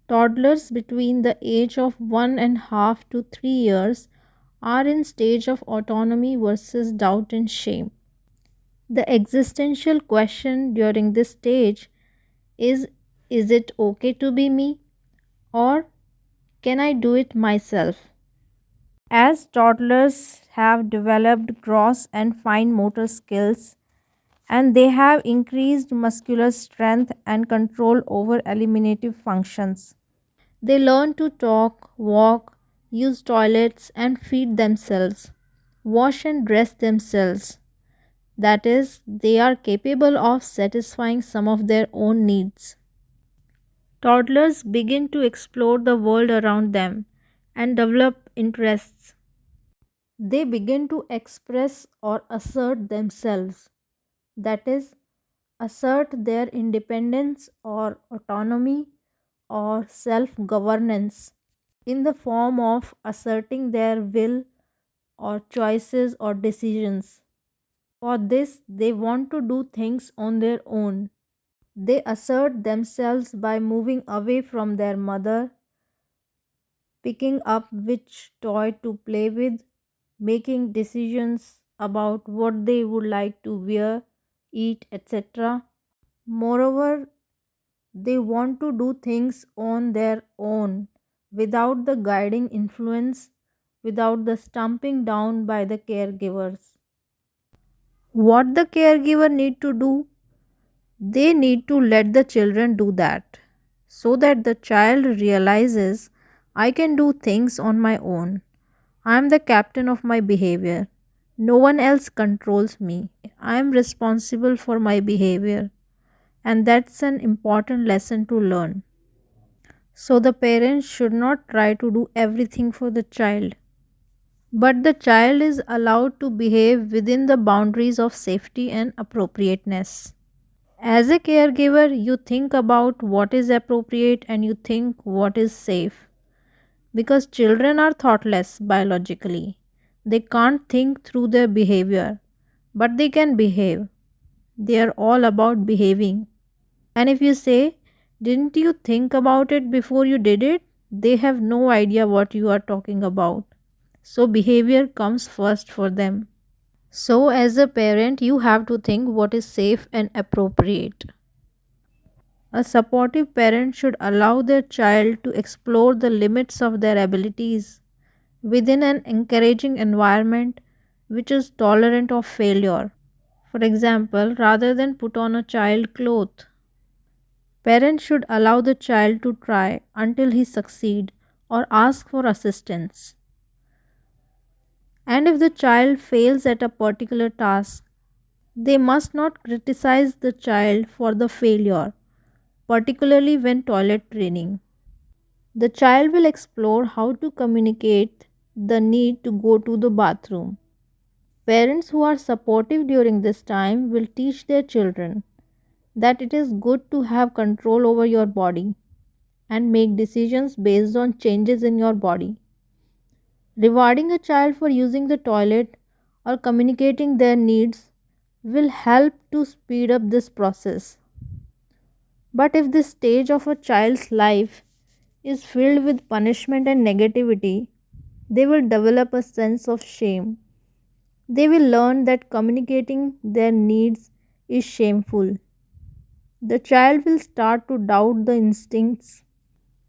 Toddlers between the age of 1.5 to 3 years are in stage of autonomy versus doubt and shame. The existential question during this stage is it okay to be me, or can I do it myself? As toddlers have developed gross and fine motor skills, and they have increased muscular strength and control over eliminative functions. They learn to talk, walk, use toilets, and feed themselves, wash and dress themselves. That is, they are capable of satisfying some of their own needs. Toddlers begin to explore the world around them and develop interests. They begin to express or assert themselves, that is, assert their independence or autonomy or self governance in the form of asserting their will or choices or decisions. For this, they want to do things on their own. They assert themselves by moving away from their mother, picking up which toy to play with, making decisions about what they would like to wear, eat, etc. Moreover, they want to do things on their own without the guiding influence, without the stumping down by the caregivers. What the caregiver need to do? They need to let the children do that so that the child realizes I can do things on my own. I am the captain of my behavior. No one else controls me. I am responsible for my behavior. And that's an important lesson to learn. So the parents should not try to do everything for the child. But the child is allowed to behave within the boundaries of safety and appropriateness. As a caregiver, you think about what is appropriate and you think what is safe. Because children are thoughtless biologically. They can't think through their behavior, but they can behave. They are all about behaving. And if you say, didn't you think about it before you did it? They have no idea what you are talking about. So behavior comes first for them. So as a parent, you have to think what is safe and appropriate. A supportive parent should allow their child to explore the limits of their abilities within an encouraging environment which is tolerant of failure. For example, rather than put on a child cloth, parents should allow the child to try until he succeed or ask for assistance. And if the child fails at a particular task, they must not criticize the child for the failure, particularly when toilet training. The child will explore how to communicate the need to go to the bathroom. Parents who are supportive during this time will teach their children that it is good to have control over your body and make decisions based on changes in your body. Rewarding a child for using the toilet or communicating their needs will help to speed up this process. But if this stage of a child's life is filled with punishment and negativity, they will develop a sense of shame. They will learn that communicating their needs is shameful. The child will start to doubt the instincts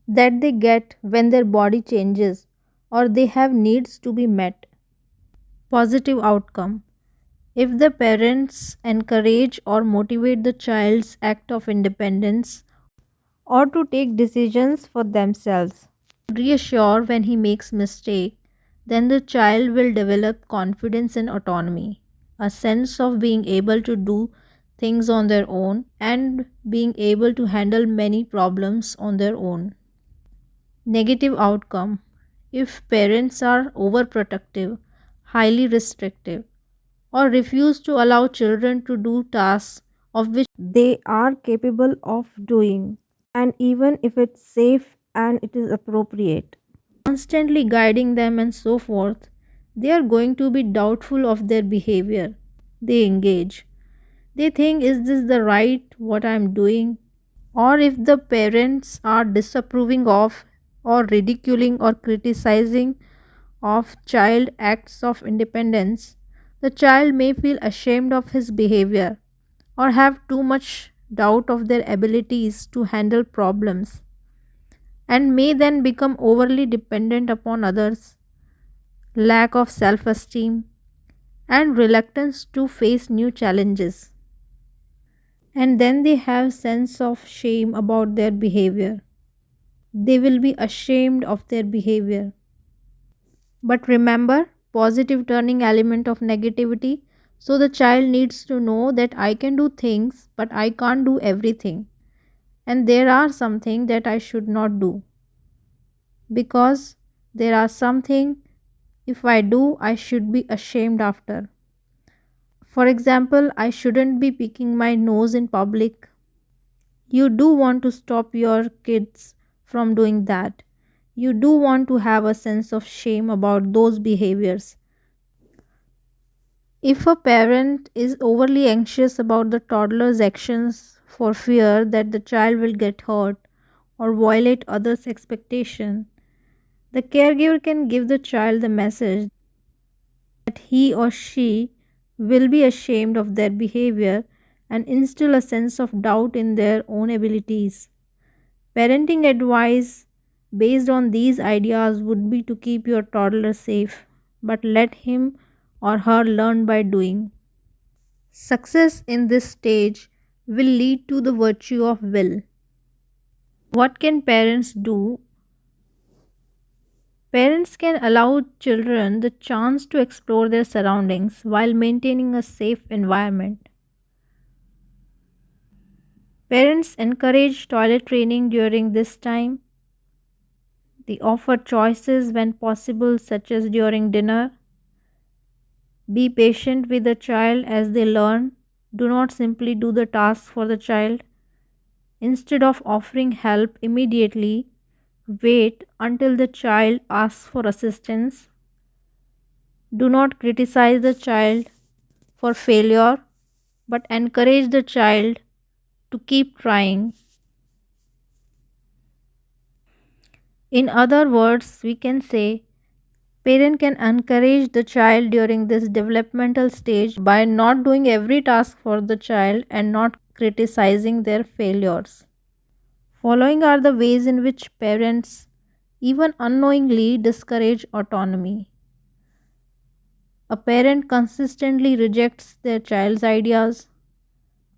that they get when their body changes or they have needs to be met. Positive outcome. If the parents encourage or motivate the child's act of independence or to take decisions for themselves, reassure when he makes mistake, then the child will develop confidence and autonomy, a sense of being able to do things on their own and being able to handle many problems on their own. Negative outcome. If parents are overprotective, highly restrictive, or refuse to allow children to do tasks of which they are capable of doing, and even if it's safe and it is appropriate, constantly guiding them and so forth, they are going to be doubtful of their behavior. They engage. They think, is this the right what I am doing? Or if the parents are disapproving of or ridiculing or criticizing of child acts of independence, the child may feel ashamed of his behavior or have too much doubt of their abilities to handle problems and may then become overly dependent upon others, lack of self esteem, and reluctance to face new challenges. And then they have sense of shame about their behavior. They will be ashamed of their behavior. But remember, positive turning element of negativity. So the child needs to know that I can do things, but I can't do everything. And there are something that I should not do because there are something if I do I should be ashamed after. For example, I shouldn't be picking my nose in public. You do want to stop your kids from doing that. You do want to have a sense of shame about those behaviors. If a parent is overly anxious about the toddler's actions for fear that the child will get hurt or violate others' expectation, the caregiver can give the child the message that he or she will be ashamed of their behavior and instill a sense of doubt in their own abilities. Parenting advice based on these ideas would be to keep your toddler safe, but let him or her learn by doing. Success in this stage will lead to the virtue of will. What can parents do? Parents can allow children the chance to explore their surroundings while maintaining a safe environment. Parents encourage toilet training during this time. They offer choices when possible, such as during dinner. Be patient with the child as they learn. Do not simply do the task for the child. Instead of offering help immediately, wait until the child asks for assistance. Do not criticize the child for failure, but encourage the child to keep trying. In other words, we can say parent can encourage the child during this developmental stage by not doing every task for the child and not criticizing their failures. Following are the ways in which parents, even unknowingly, discourage autonomy. A parent consistently rejects their child's ideas.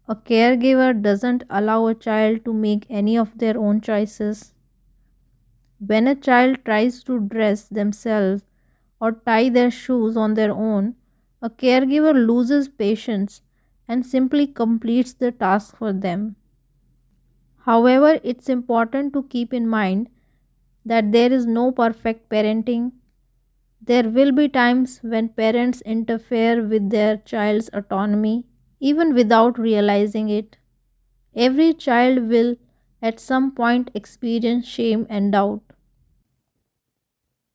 A caregiver doesn't allow a child to make any of their own choices. When a child tries to dress themselves or tie their shoes on their own, a caregiver loses patience and simply completes the task for them. However, it's important to keep in mind that there is no perfect parenting. There will be times when parents interfere with their child's autonomy, even without realizing it. Every child will at some point experience shame and doubt.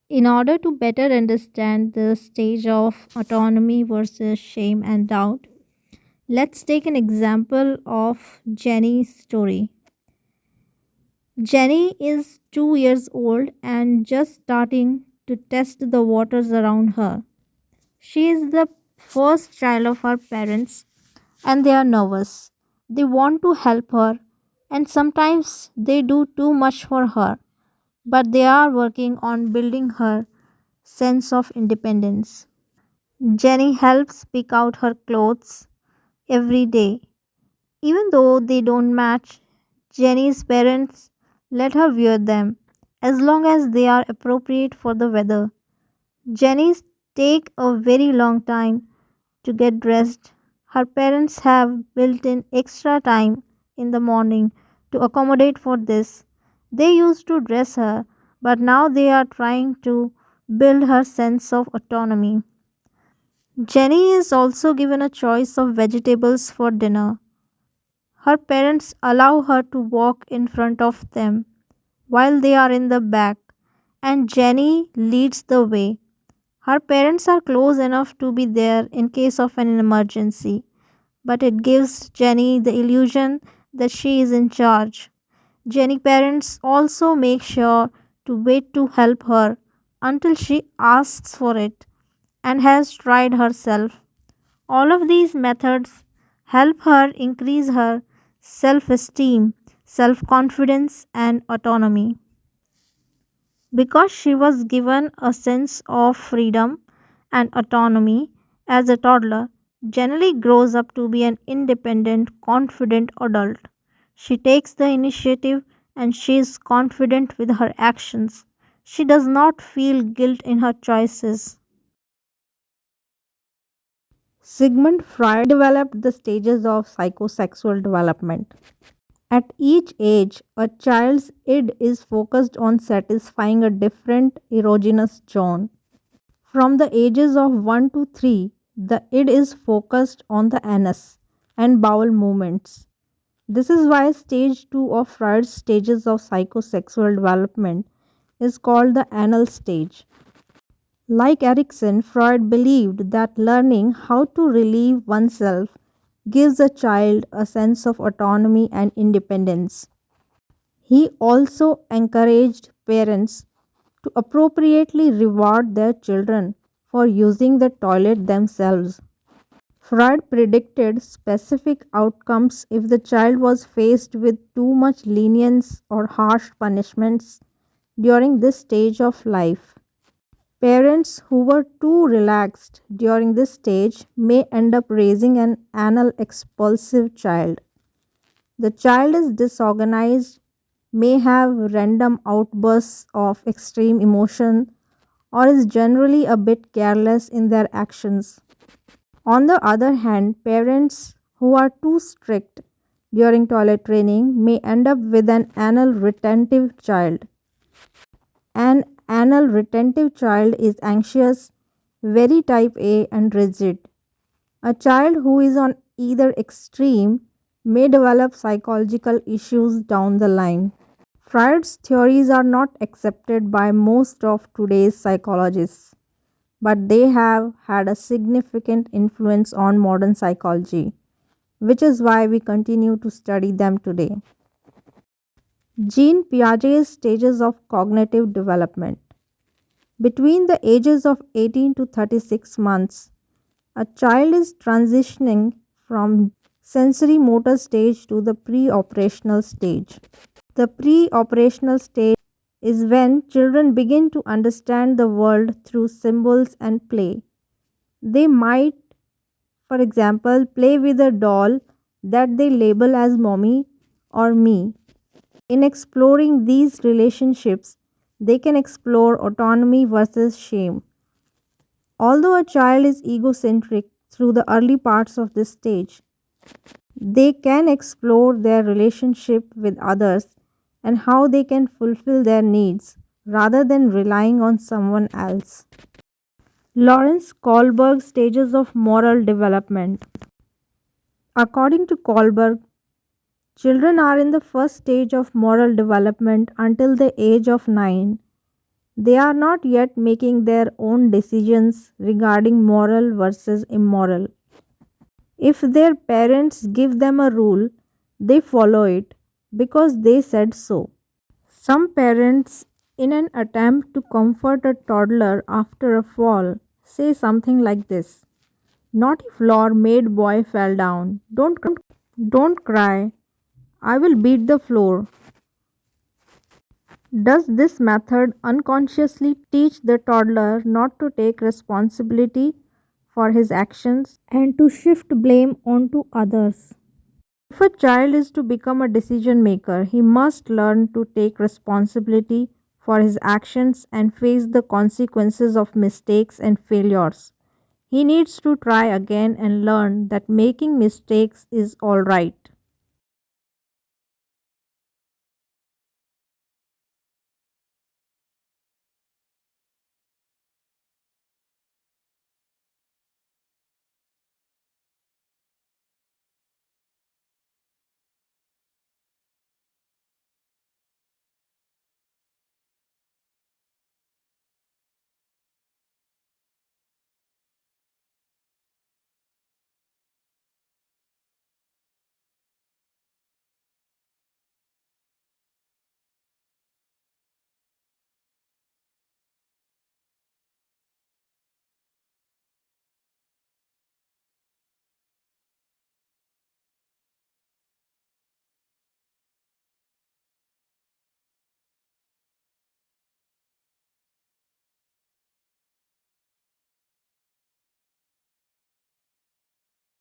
In order to better understand the stage of autonomy versus shame and doubt, let's take an example of Jenny's story. Jenny is 2 years old and just starting to test the waters around her. She is the first child of her parents and they are nervous. They want to help her and sometimes they do too much for her, but they are working on building her sense of independence. Jenny helps pick out her clothes every day. Even though they don't match, Jenny's parents let her wear them as long as they are appropriate for the weather. Jenny's take a very long time to get dressed. Her parents have built in extra time in the morning to accommodate for this. They used to dress her, but now they are trying to build her sense of autonomy. Jenny is also given a choice of vegetables for dinner. Her parents allow her to walk in front of them while they are in the back, and Jenny leads the way. Her parents are close enough to be there in case of an emergency, but it gives Jenny the illusion that she is in charge. Jenny parents also make sure to wait to help her until she asks for it and has tried herself. All of these methods help her increase her self esteem, self confidence, and autonomy. Because she was given a sense of freedom and autonomy as a toddler, Jenny grows up to be an independent, confident adult. She takes the initiative and she is confident with her actions. She does not feel guilt in her choices. Sigmund Freud developed the stages of psychosexual development. At each age, a child's id is focused on satisfying a different erogenous zone. From the ages of 1 to 3, the id is focused on the anus and bowel movements. This is why stage 2 of Freud's stages of psychosexual development is called the anal stage. Like Erickson, Freud believed that learning how to relieve oneself gives a child a sense of autonomy and independence. He also encouraged parents to appropriately reward their children for using the toilet themselves. Freud predicted specific outcomes if the child was faced with too much lenience or harsh punishments during this stage of life. Parents who were too relaxed during this stage may end up raising an anal expulsive child. The child is disorganized, may have random outbursts of extreme emotion, or is generally a bit careless in their actions. On the other hand, parents who are too strict during toilet training may end up with an anal retentive child. An anal retentive child is anxious, very type A, and rigid. A child who is on either extreme may develop psychological issues down the line. Freud's theories are not accepted by most of today's psychologists, but they have had a significant influence on modern psychology, which is why we continue to study them today. Jean Piaget's stages of cognitive development. Between the ages of 18 to 36 months, a child is transitioning from sensory motor stage to the pre-operational stage. The pre-operational stage is when children begin to understand the world through symbols and play. They might, for example, play with a doll that they label as mommy or me. In exploring these relationships, they can explore autonomy versus shame. Although a child is egocentric through the early parts of this stage, they can explore their relationship with others and how they can fulfill their needs rather than relying on someone else. Lawrence Kohlberg stages of moral development. According to Kohlberg, children are in the first stage of moral development until the age of 9. They are not yet making their own decisions regarding moral versus immoral. If their parents give them a rule, they follow it because they said so. Some parents, in an attempt to comfort a toddler after a fall, say something like this: naughty floor made boy fell down. Don't cry. I will beat the floor. Does this method unconsciously teach the toddler not to take responsibility for his actions and to shift blame onto others? If a child is to become a decision maker, he must learn to take responsibility for his actions and face the consequences of mistakes and failures. He needs to try again and learn that making mistakes is alright.